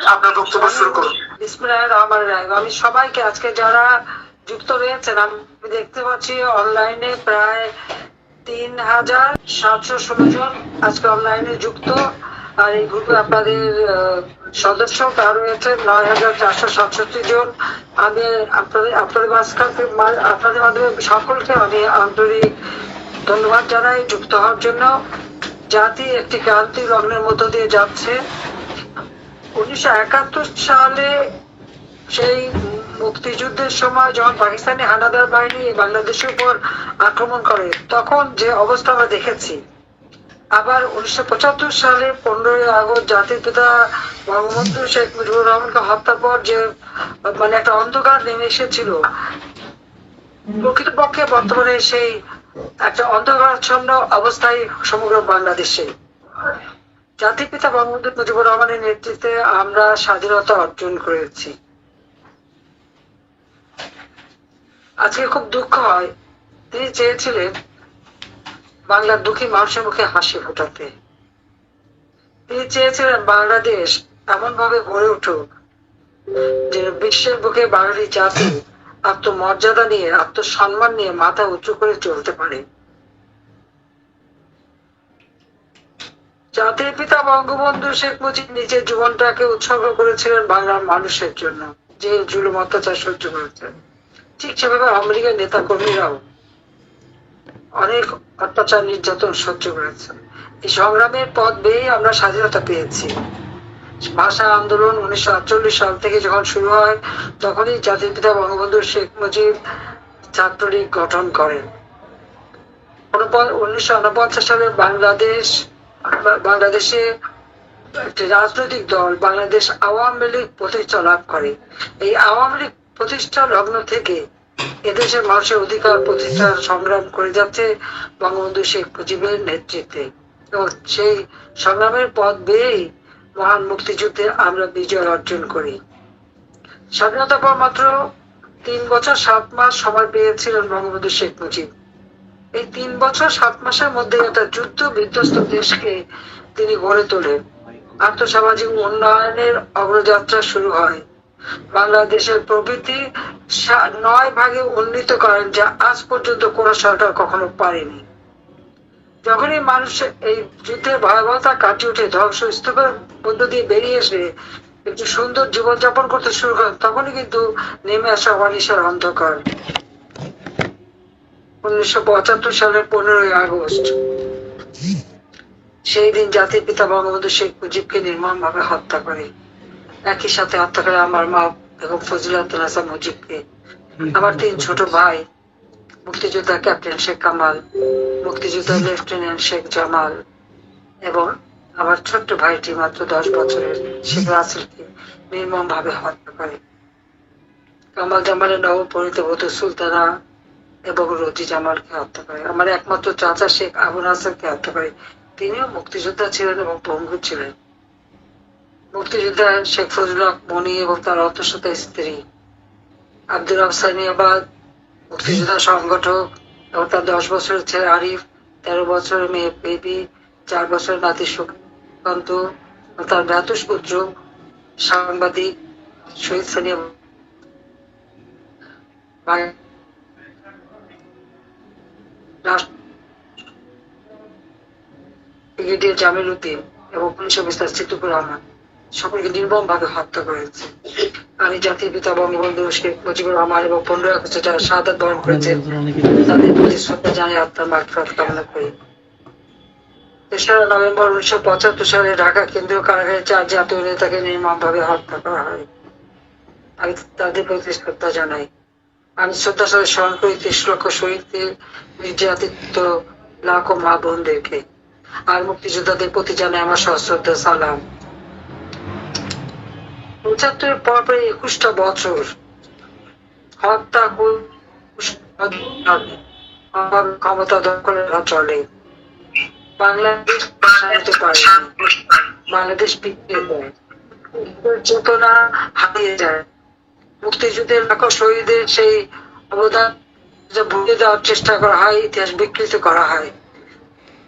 আপনার বক্তব্য শুরু করুন। বিসমিল্লাহির রহমানির রহিম। আমি সবাইকে আজকে যারা যুক্ত রয়েছেন, আমি দেখতে পাচ্ছি অনলাইনে প্রায় 3716 জন আজকে অনলাইনে যুক্ত। আর এই গ্রুপে আপনাদের সদস্য তা রয়েছে 9467 জন। আমি আপনাদের মাধ্যমে সকলকে আমি আন্তরিক ধন্যবাদ জানাই যুক্ত হওয়ার জন্য। জাতি একটি ক্রান্তি লগ্নের মধ্য দিয়ে যাচ্ছে। 1971 সালে সেই মুক্তিযুদ্ধের সময় যখন পাকিস্তানি হানাদার বাহিনী বাংলাদেশের উপর আক্রমণ করে, তখন যে অবস্থা আমরা দেখেছি। আবার 1975 সালে 15ই আগস্ট জাতির পিতা বঙ্গবন্ধু শেখ মুজিবুর রহমানকে হত্যার পর যে একটা অন্ধকার নেমে এসেছিল, প্রকৃতপক্ষে বর্তমানে সেই একটা অন্ধকারাচ্ছন্ন অবস্থায় সমগ্র বাংলাদেশে। জাতির পিতা বঙ্গবন্ধু মুজিবুর রহমানের নেতৃত্বে আমরা স্বাধীনতা অর্জন করেছি। আজকে খুব দুঃখ হয়, তিনি চেয়েছিলেন বাংলার দুঃখী মানুষের মুখে হাসি ফোটাতে। তিনি চেয়েছিলেন বাংলাদেশ এমন ভাবে গড়ে উঠুক যে বিশ্বের বুকে বাঙালি জাতি আত্মমর্যাদা নিয়ে, আত্মসম্মান নিয়ে মাথা উঁচু করে চলতে পারে। জাতির পিতা বঙ্গবন্ধু শেখ মুজিব নিজের জীবনটাকে উৎসর্গ করেছিলেন বাংলার মানুষের জন্য, যে জুলুম অত্যাচার সহ্য করেছেন। ঠিক সেভাবে আমেরিকার নেতা কর্মীরাও অনেক অত্যাচার নির্যাতন সহ্য করেছে। এই সংগ্রামের পথ বেয়েই আমরা স্বাধীনতা পেয়েছি। ভাষা আন্দোলন 1948 সাল থেকে যখন শুরু হয়, তখনই জাতির পিতা বঙ্গবন্ধু শেখ মুজিব ছাত্রলীগ গঠন করেন। 1949 সালে বাংলাদেশে একটি রাজনৈতিক দল বাংলাদেশ আওয়ামী লীগ প্রতিষ্ঠা লাভ করে। এই আওয়ামী লীগ প্রতিষ্ঠা লগ্ন থেকে এদেশের মানুষের অধিকার প্রতিষ্ঠার সংগ্রাম করে যাচ্ছে বঙ্গবন্ধু শেখ মুজিবের নেতৃত্বে, এবং সেই সংগ্রামের পথ বেয়েই মহান মুক্তিযুদ্ধে আমরা বিজয় অর্জন করি। স্বাধীনতার পর মাত্র 3 বছর 7 মাস সময় পেয়েছিলেন বঙ্গবন্ধু শেখ মুজিব। এই 3 বছর 7 মাসের মধ্যে একটা যুদ্ধ বিধ্বস্ত দেশকে তিনি গড়ে তোলেন। আর্থসামাজিক উন্নয়নের অগ্রযাত্রা শুরু হয়। বাংলাদেশের প্রবৃদ্ধি 9 ভাগে উন্নীত করেন, যা আজ পর্যন্ত কোন সরকার কখনো পারেনি। যখনই মানুষ এই যুদ্ধের ভয়াবহতা কাটিয়ে উঠে ধ্বংসস্তূপের মধ্য দিয়ে বেরিয়ে এসে একটু সুন্দর জীবনযাপন করতে শুরু করেন, তখনই কিন্তু নেমে আসা অনিশার অন্ধকার। 1975 সালের 15ই আগস্ট, সেই দিন জাতির পিতা বঙ্গবন্ধু শেখ মুজিবকে নির্মমভাবে হত্যা করে। একই সাথে হত্যা করে আমার মা বেগম ফজিলাতুন্নেছা মুজিবকে, আমার 3 ছোট ভাই, মুক্তিযোদ্ধা ক্যাপ্টেন শেখ কামাল, মুক্তিযোদ্ধা লেফটেন্যান্ট শেখ জামাল, এবং আমার ছোট্ট ভাইটি মাত্র 10 বছরের শেখ রাসেলকে নির্মমভাবে হত্যা করে। কামাল জামালের নবপরিণীত সুলতানা এবং রোজি জামালকে হত্যা করে। আমার একমাত্র চাচা শেখ আবুল হাসানকে হত্যা করে। তিনিও মুক্তিযোদ্ধা ছিলেন এবং পঙ্গু ছিলেন। মুক্তিযোদ্ধা শেখ ফজলুল হক মনি এবং তার অন্তঃসত্ত্বা স্ত্রী আব্দুল আফসানিয়াবাদ, মুক্তিযোদ্ধা সংগঠক, এবং তার 10 বছরের ছেলে আরিফ, 13 বছরের মেয়ে বেবি, 4 বছরের নাতি সুকান্ত, তার ভ্রাতুষ পুত্র সাংবাদিক শহীদ সানিয়া, ব্রিগেডিয়ার জামিল উদ্দিন এবং পুলিশ অফিসার সিদ্দিকুর রহমান সকলকে নির্মম ভাবে হত্যা করেছে। আমি জাতির পিতা বঙ্গবন্ধু শেখ মুজিবুর রহমান এবং 15 আগস্টে যারা শাহাদাত বরণ করেছেন, তাদের প্রতি শ্রদ্ধা জানিয়ে আত্মার মাগফিরাত কামনা করি। 3রা নভেম্বর 1975 সালে ঢাকা কেন্দ্রীয় কারাগারে 4 জাতীয় নেতাকে নির্মম ভাবে হত্যা করা হয়। আমি তাদের প্রতি শ্রদ্ধা জানাই। আমি শ্রদ্ধার সাথে স্মরণ করি 30 লক্ষ শহীদদের, নির্যাতিত লাখো মা বোনদেরকে, আর মুক্তিযোদ্ধাদের প্রতি জানাই আমার সশ্রদ্ধা সালাম। 75 পর 21টা বছর হত্যা ক্ষমতা দখলের চলে। বাংলাদেশ বাংলাদেশ পিছিয়ে যায়, চেতনা হারিয়ে যায়। মুক্তিযুদ্ধের লাখো শহীদের সেই অবদান ভুলে দেওয়ার চেষ্টা করা হয়, ইতিহাস বিকৃত করা হয়।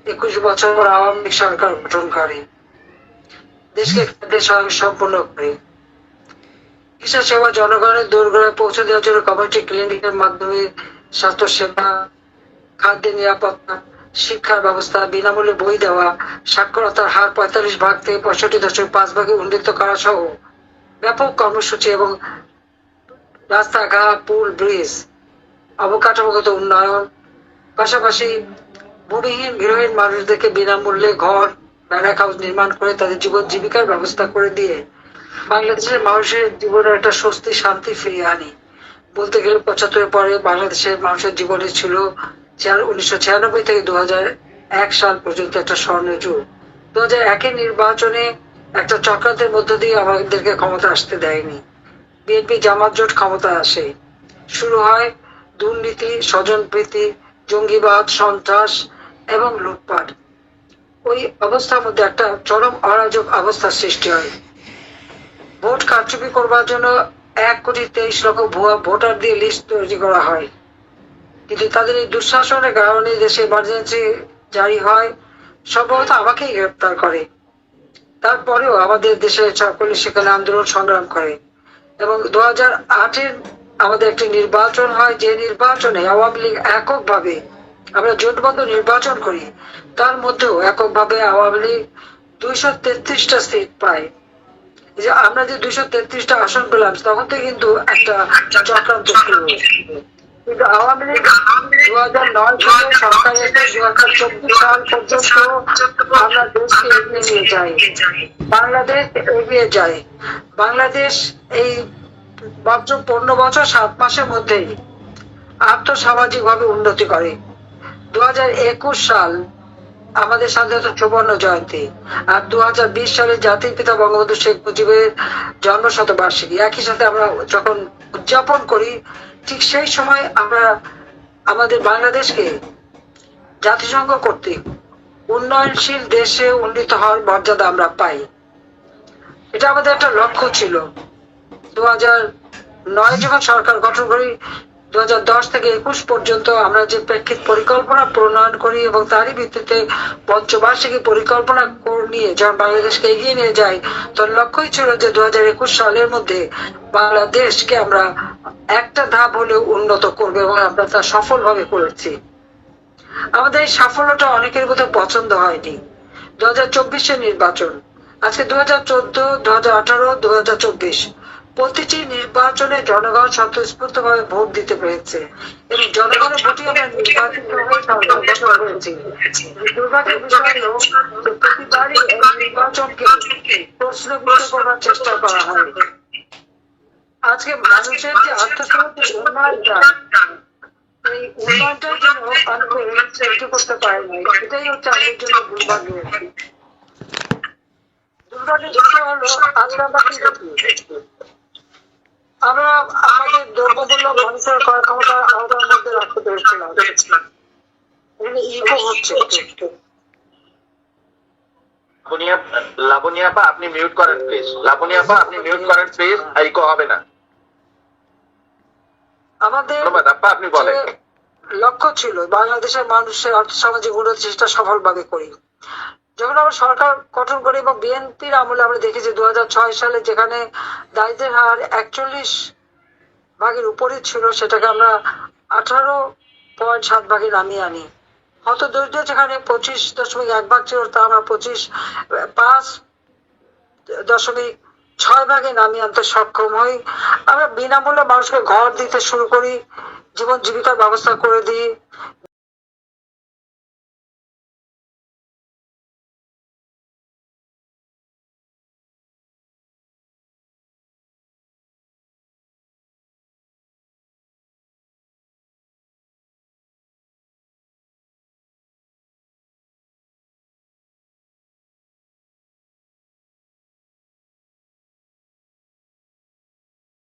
21 বছর পর আওয়ামী লীগ সরকার গঠন করে। দেশকে খাদ্যে সম্পন্ন করে। চিকিৎসা সেবা জনগণের দোরগোড়ায় পৌঁছে দেওয়ার জন্য কমিউনিটি ক্লিনিকের মাধ্যমে স্বাস্থ্য সেবা, খাদ্যের নিরাপত্তা, শিক্ষার ব্যবস্থা, বিনামূল্যে বই দেওয়া, সাক্ষরতার হার 45 থেকে 65.5 উন্নীত করা সহ ব্যাপক কর্মসূচি এবং রাস্তাঘাট, পুল, ব্রিজ, অবকাঠামোগত উন্নয়ন, পাশাপাশি ভূমিহীন গৃহহীন মানুষদেরকে বিনামূল্যে ঘর, ব্যারাক হাউস নির্মাণ করে তাদের জীবন জীবিকার ব্যবস্থা করে দিয়ে বাংলাদেশের মানুষের জীবনে একটা স্বস্তি শান্তি ফিরিয়ে আনি। বলতে গেলে 75 পরে বাংলাদেশের মানুষের জীবনে ছিল 1996 থেকে 2001 সাল পর্যন্ত একটা স্বর্ণযুগ। 2001 নির্বাচনে একটা চক্রান্তের মধ্য দিয়ে আমাদেরকে ক্ষমতা আসতে দেয়নি। বিএনপি জামাত জোট ক্ষমতা আসে, শুরু হয় দুর্নীতি, স্বজনপ্রীতি, জঙ্গিবাদ, সন্ত্রাস এবং লুটপাট। ওই অবস্থার মধ্যে একটা চরম অরাজক অবস্থার সৃষ্টি হয়। ভোট কারচুপি করবার জন্য 1,23,00,000 ভুয়া ভোটার দিয়ে লিস্ট তৈরি করা হয়, কিন্তু তাদের এই দুঃশাসনের কারণে দেশে ইমার্জেন্সি জারি হয়, সম্ভবত আমাকেই গ্রেপ্তার করে। তারপরেও আমাদের দেশে সকলে সেখানে আন্দোলন সংগ্রাম করে এবং 2008 আমাদের একটি নির্বাচন হয়, যে নির্বাচনে আওয়ামী লীগ এককভাবে, আমরা জোটবদ্ধ নির্বাচন করি, তার মধ্যেও এককভাবে আওয়ামী লীগ 233টা সিট পায়। যে আমরা যে 233টা আসন পেলাম তখন থেকে কিন্তু একটা চক্রান্ত শুরু হয়েছে। কিন্তু আওয়ামী লীগ 2009 সালে সরকারে 2024 সাল পর্যন্ত আমরা দেশকে এগিয়ে নিয়ে যাই, বাংলাদেশ এগিয়ে যায়। বাংলাদেশ এই মাত্র 15 বছর 7 মাসের মধ্যেই আর্থসামাজিক ভাবে উন্নতি করে। 2021 সাল আমাদের স্বাধীনতা 54 জয়ন্তী, আর 2020 সালে জাতির পিতা বঙ্গবন্ধু শেখ মুজিবের জন্ম শতবার্ষিকী। একই সাথে আমরা যখন উদযাপন করি, ঠিক সেই সময় আমরা আমাদের বাংলাদেশকে জাতিসংঘ কর্তৃক উন্নয়নশীল দেশে উন্নীত হওয়ার মর্যাদা আমরা পাই। এটা আমাদের একটা লক্ষ্য ছিল। 2009 যখন সরকার গঠন করি, 2010 থেকে 21 পর্যন্ত আমরা যে প্রেক্ষিত পরিকল্পনা প্রণয়ন করি এবং তারই ভিত্তিতে পঞ্চবার্ষিকী পরিকল্পনা নিয়ে যখন বাংলাদেশকে এগিয়ে নিয়ে যাই, তখন লক্ষ্যই ছিল যে 2021 সালের মধ্যে বাংলাদেশকে আমরা একটা ধাপ হলেও উন্নত করবো এবং আমরা তা সফলভাবে করেছি। আমাদের এই সাফল্যটা অনেকের মধ্যে পছন্দ হয়নি। 2024 নির্বাচন, আজকে 2014, 2018, 2024 প্রতিটি নির্বাচনে জনগণ স্বতঃস্ফূর্ত ভাবে ভোট দিতে পেরেছে এবং জনগণের ভোটই আমরা নির্বাচিত হয়েছি। দুর্ভাগ্যের বিষয় হলো যে প্রতিবারই এই নির্বাচনকে প্রশ্নবিদ্ধ করার চেষ্টা করা হয়। আজকে মানুষের যে আত্মসমর্পণ উন্নয়নটা, এই উন্নয়নটাই যেন অনেকে করতে পারে নাই, এটাই হচ্ছে আমাদের জন্য দুর্ভাগ্য। দুর্ভাগ্যের বিষয় হলো আজকে আমরা কি দেখি, আমরা আমাদের দ্রব্যমূল্য মানুষের করার ক্ষমতা আওতার মধ্যে রাখতে পেরেছিলাম। ইকো হচ্ছে। লাবণী আপা আপনি মিউট করেন প্লিজ। লাবণী আপা আপনি মিউট করেন প্লিজ, ইকো হবে না। আমাদের আপনি বলেন। লক্ষ্য ছিল বাংলাদেশের মানুষের আর্থসামাজিক উন্নতি সেটা সফলভাবে করি। যখন আমরা সরকার গঠন করি এবং বিএনপির আমলে আমরা দেখেছি 2006 সালে যেখানে দারিদ্রের হার 41% উপরে ছিল, সেটাকে আমরা 18.7% নামিয়ে আনি। হত দরিদ্র যেখানে 25.1% ছিল, তা আমরা 5.6% নামিয়ে আনতে সক্ষম হই। আমরা বিনামূল্যে মানুষকে ঘর দিতে শুরু করি, জীবন জীবিকার ব্যবস্থা করে দিই